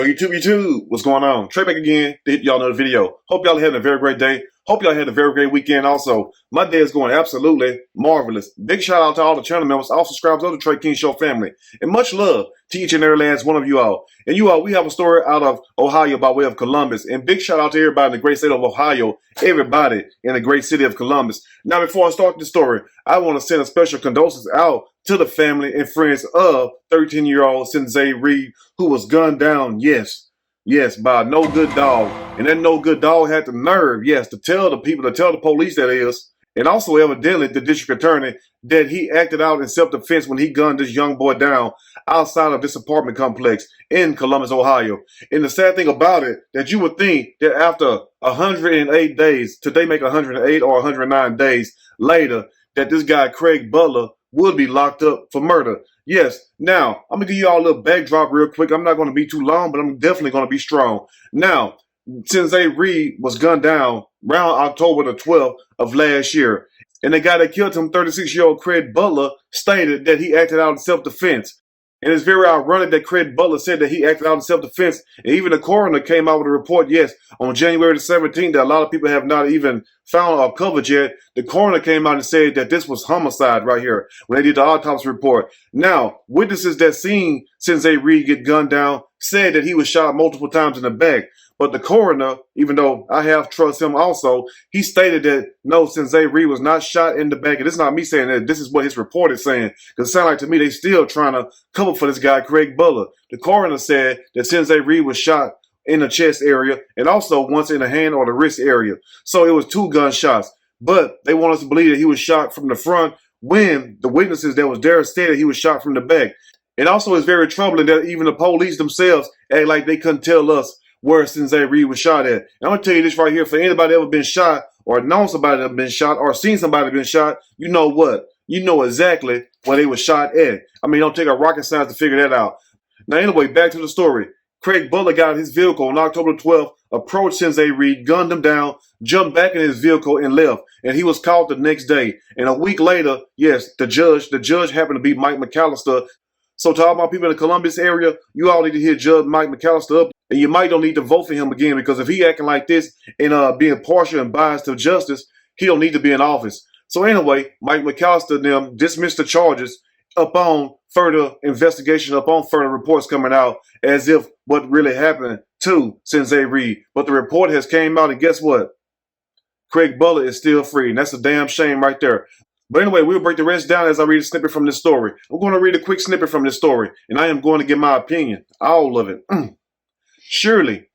Yo, YouTube, what's going on? Trey back again to hit y'all another video. Hope y'all having a very great day. Hope y'all had a very great weekend also. My day is going absolutely marvelous. Big shout out to all the channel members, all subscribers of the Trey King Show family. And much love to each and every last one of you all. And you all, we have a story out of Ohio by way of Columbus. And big shout out to everybody in the great state of Ohio, everybody in the great city of Columbus. Now, before I start the story, I want to send a special condolences out to the family and friends of 13-year-old Sensei Reed, who was gunned down, yes, by a no good dog. And that no good dog had the nerve, to tell the people, to tell the police, that is, and also evidently the district attorney, that he acted out in self-defense when he gunned this young boy down outside of this apartment complex in Columbus, Ohio. And the sad thing about it, that you would think that after 108 days, today make 108 or 109 days later, that this guy Craig Butler would be locked up for murder. Yes, now, I'm going to give you all a little backdrop real quick. I'm not going to be too long, but I'm definitely going to be strong. Now, Sensei Reed was gunned down around October the 12th of last year. And the guy that killed him, 36-year-old Craig Butler, stated that he acted out in self-defense. And it's very ironic that Craig Butler said that he acted out in self-defense. And even the coroner came out with a report, on January the 17th, that a lot of people have not even found or covered yet. The coroner came out and said that this was homicide right here when they did the autopsy report. Now, witnesses that seen Sensei Reed get gunned down said that he was shot multiple times in the back. But the coroner, even though I have trust him also, he stated that no, Sensei Reed was not shot in the back. And it's not me saying that. This is what his report is saying. Because it sounds like to me they still trying to cover for this guy, Craig Butler. The coroner said that Sensei Reed was shot in the chest area and also once in the hand or the wrist area. So it was 2 gunshots. But they want us to believe that he was shot from the front when the witnesses that was there said that he was shot from the back. And also it's very troubling that even the police themselves act like they couldn't tell us where Sensei Reed was shot at. And I'm going to tell you this right here. For anybody ever been shot or known somebody that been shot or seen somebody been shot, you know what? You know exactly where they was shot at. I mean, don't take a rocket science to figure that out. Now, anyway, back to the story. Craig Butler got his vehicle on October 12th, approached Sensei Reed, gunned him down, jumped back in his vehicle and left. And he was caught the next day. And a week later, the judge happened to be Mike McAllister. So to all my people in the Columbus area, you all need to hit Judge Mike McAllister up. And you might don't need to vote for him again, because if he acting like this and being partial and biased to justice, he don't need to be in office. So anyway, Mike McAllister and them dismissed the charges upon further investigation, upon further reports coming out, as if what really happened to Sensei Reed. But the report has came out, and guess what? Craig Butler is still free, and that's a damn shame right there. But anyway, we'll break the rest down as I read a snippet from this story. I'm going to read a quick snippet from this story, and I am going to give my opinion, all of it. Surely,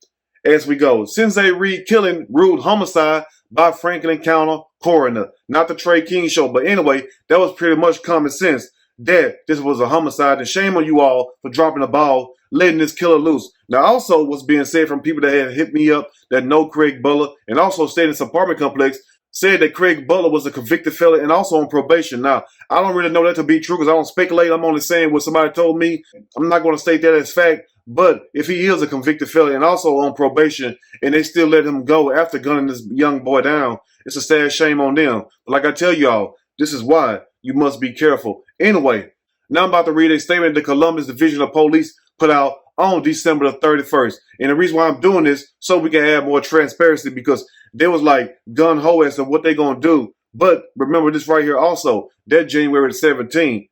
as we go, Sensei Reed killing ruled homicide by Franklin County coroner. Not the Trey King Show, but anyway, that was pretty much common sense that this was a homicide. And shame on you all for dropping the ball, letting this killer loose. Now, also what's being said from people that had hit me up that know Craig Butler, and also stayed in this apartment complex, said that Craig Butler was a convicted felon and also on probation. Now, I don't really know that to be true because I don't speculate. I'm only saying what somebody told me. I'm not going to state that as fact. But if he is a convicted felon and also on probation, and they still let him go after gunning this young boy down, it's a sad shame on them. But like I tell y'all, this is why you must be careful. Anyway, now I'm about to read a statement the Columbus Division of Police put out on December the 31st. And the reason why I'm doing this, so we can add more transparency, because they was like gun-ho as to what they going to do. But remember this right here also, that January the 17th,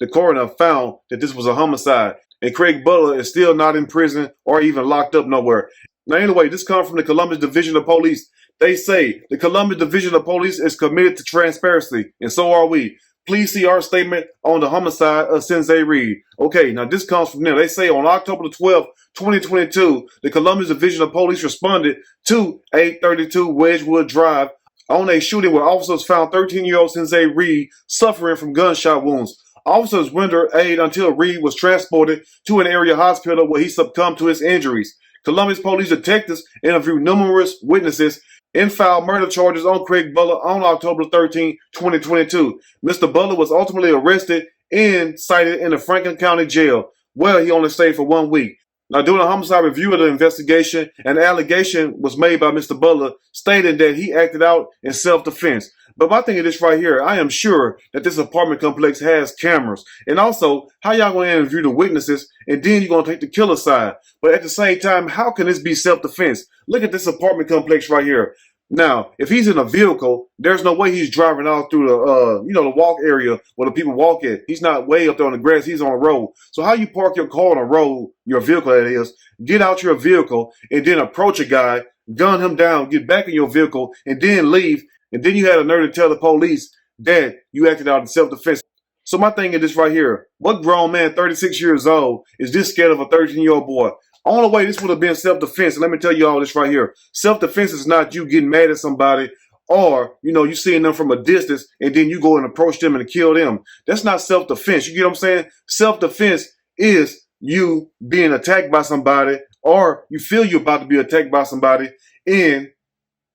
the coroner found that this was a homicide. And Craig Butler is still not in prison or even locked up nowhere. Now, anyway, this comes from the Columbus Division of Police. They say the Columbus Division of Police is committed to transparency, and so are we. Please see our statement on the homicide of Sensei Reed. Okay, now this comes from them. They say on October the 12th, 2022, the Columbus Division of Police responded to 832 Wedgewood Drive on a shooting where officers found 13-year-old Sensei Reed suffering from gunshot wounds. Officers rendered aid until Reed was transported to an area hospital where he succumbed to his injuries. Columbus police detectives interviewed numerous witnesses and filed murder charges on Craig Butler on October 13, 2022. Mr. Butler was ultimately arrested and cited in the Franklin County Jail, where he only stayed for 1 week. Now, during a homicide review of the investigation, an allegation was made by Mr. Butler stating that he acted out in self-defense. But my thing is this right here. I am sure that this apartment complex has cameras. And also, how y'all going to interview the witnesses and then you're going to take the killer side? But at the same time, how can this be self-defense? Look at this apartment complex right here. Now, if he's in a vehicle, there's no way he's driving out through the, the walk area where the people walk at. He's not way up there on the grass. He's on the road. So how you park your car on the road, your vehicle that is, get out your vehicle and then approach a guy, gun him down, get back in your vehicle, and then leave. And then you had a nerve to tell the police that you acted out in self-defense. So my thing is this right here. What grown man, 36 years old, is this scared of a 13-year-old boy? Only way this would have been self-defense. And let me tell you all this right here. Self-defense is not you getting mad at somebody or, you seeing them from a distance and then you go and approach them and kill them. That's not self-defense. You get what I'm saying? Self-defense is you being attacked by somebody or you feel you're about to be attacked by somebody and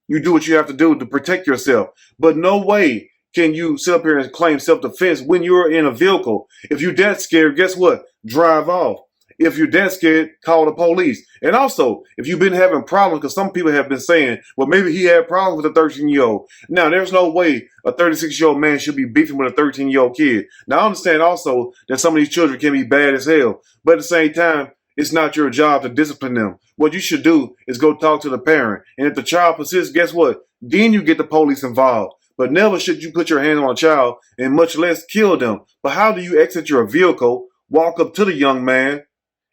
you do what you have to do to protect yourself. But no way can you sit up here and claim self-defense when you're in a vehicle. If you're that scared, guess what? Drive off. If you're that scared, call the police. And also, if you've been having problems, because some people have been saying, well, maybe he had problems with a 13-year-old. Now, there's no way a 36-year-old man should be beefing with a 13-year-old kid. Now, I understand also that some of these children can be bad as hell. But at the same time, it's not your job to discipline them. What you should do is go talk to the parent. And if the child persists, guess what? Then you get the police involved. But never should you put your hand on a child and much less kill them. But how do you exit your vehicle, walk up to the young man,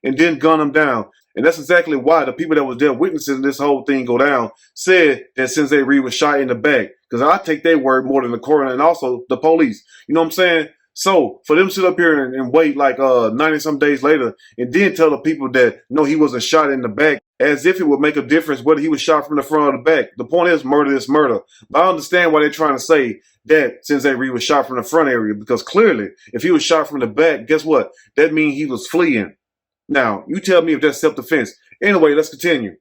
and then gun him down? And that's exactly why the people that was there witnessing this whole thing go down said that Sensei Reed was shot in the back. Because I take their word more than the coroner and also the police. You know what I'm saying? So for them to sit up here and wait like 90 some days later and then tell the people that no, he wasn't shot in the back as if it would make a difference whether he was shot from the front or the back. The point is murder is murder. But I understand why they're trying to say that Sensei Reed was shot from the front area because clearly if he was shot from the back, guess what? That means he was fleeing. Now, you tell me if that's self-defense. Anyway, let's continue.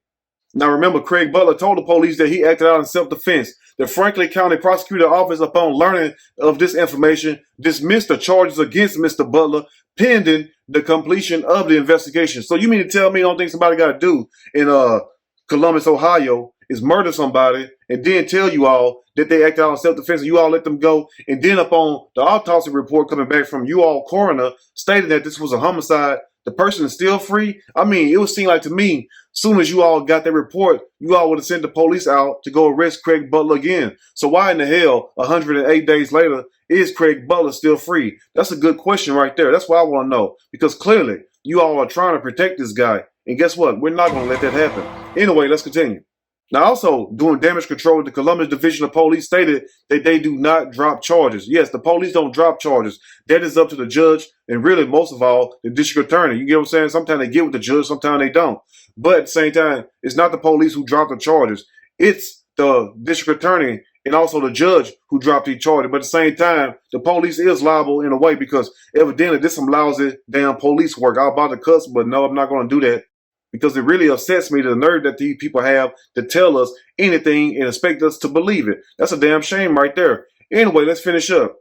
Now, remember, Craig Butler told the police that he acted out in self-defense. The Franklin County Prosecutor Office, upon learning of this information, dismissed the charges against Mr. Butler pending the completion of the investigation. So you mean to tell me the only thing somebody got to do in Columbus, Ohio is murder somebody and then tell you all that they acted out in self-defense and you all let them go, and then upon the autopsy report coming back from you all coroner stating that this was a homicide, the person is still free? I mean, it would seem like to me, soon as you all got that report, you all would have sent the police out to go arrest Craig Butler again. So why in the hell, 108 days later, is Craig Butler still free? That's a good question right there. That's what I want to know. Because clearly, you all are trying to protect this guy. And guess what? We're not going to let that happen. Anyway, let's continue. Now, also, doing damage control, the Columbus Division of Police stated that they do not drop charges. Yes, the police don't drop charges. That is up to the judge and really, most of all, the district attorney. You get what I'm saying? Sometimes they get with the judge, sometimes they don't. But at the same time, it's not the police who drop the charges. It's the district attorney and also the judge who dropped the charges. But at the same time, the police is liable in a way because evidently this some lousy damn police work. I was about to cuss, but no, I'm not going to do that. Because it really upsets me the nerve that these people have to tell us anything and expect us to believe it. That's a damn shame right there. Anyway, let's finish up.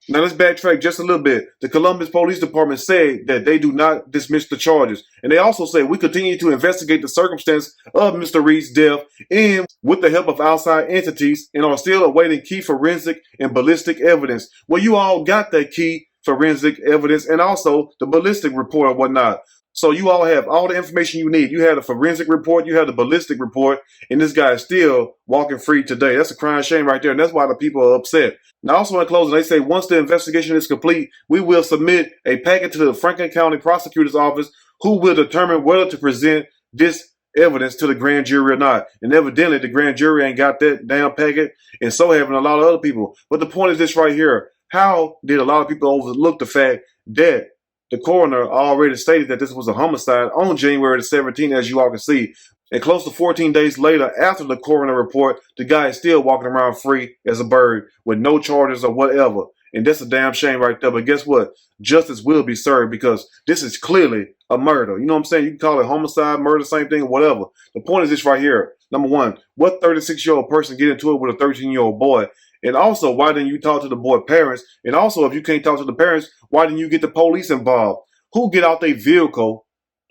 Now let's backtrack just a little bit. The Columbus Police Department said that they do not dismiss the charges. And they also say we continue to investigate the circumstance of Mr. Reed's death and with the help of outside entities and are still awaiting key forensic and ballistic evidence. Well, you all got that key forensic evidence and also the ballistic report or whatnot. So you all have all the information you need. You had a forensic report, you had the ballistic report, and this guy is still walking free today. That's a crying shame right there, and that's why the people are upset. Now, also in closing, they say once the investigation is complete, we will submit a packet to the Franklin County Prosecutor's Office who will determine whether to present this evidence to the grand jury or not. And evidently, the grand jury ain't got that damn packet, and so haven't a lot of other people. But the point is this right here. How did a lot of people overlook the fact that the coroner already stated that this was a homicide on January the 17th, as you all can see. And close to 14 days later, after the coroner report, the guy is still walking around free as a bird with no charges or whatever. And that's a damn shame right there. But guess what? Justice will be served because this is clearly a murder. You know what I'm saying? You can call it homicide, murder, same thing, whatever. The point is this right here. Number one, what 36-year-old person get into it with a 13-year-old boy? And also, why didn't you talk to the boy parents? And also, if you can't talk to the parents, why didn't you get the police involved? Who get out their vehicle,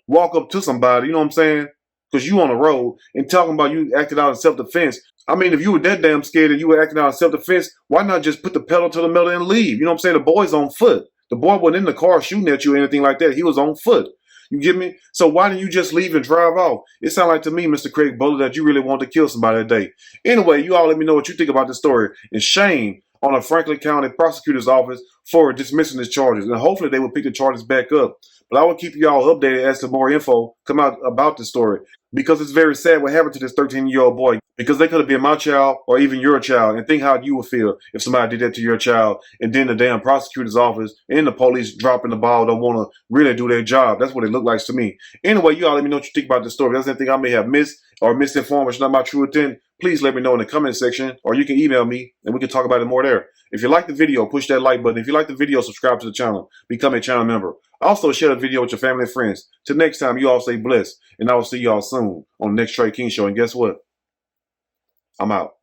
walk up to somebody, you know what I'm saying, because you on the road and talking about you acted out in self-defense. I mean, if you were that damn scared and you were acting out in self-defense, why not just put the pedal to the metal and leave? You know what I'm saying? The boy's on foot. The boy wasn't in the car shooting at you or anything like that. He was on foot. You get me? So why didn't you just leave and drive off? It sounds like to me, Mr. Craig Bowler, that you really wanted to kill somebody that day. Anyway, you all let me know what you think about this story. And shame on the Franklin County Prosecutor's Office for dismissing his charges. And hopefully they will pick the charges back up. But I will keep you all updated as to more info come out about this story. Because it's very sad what happened to this 13-year-old boy. Because they could have been my child or even your child. And think how you would feel if somebody did that to your child. And then the damn prosecutor's office and the police dropping the ball don't want to really do their job. That's what it looked like to me. Anyway, you all let me know what you think about this story. If there's anything I may have missed or misinformed or it's not my true intent, please let me know in the comment section. Or you can email me and we can talk about it more there. If you like the video, push that like button. If you like the video, subscribe to the channel. Become a channel member. Also, share the video with your family and friends. Till next time, you all stay blessed. And I will see you all soon on the next Trey King Show. And guess what? I'm out.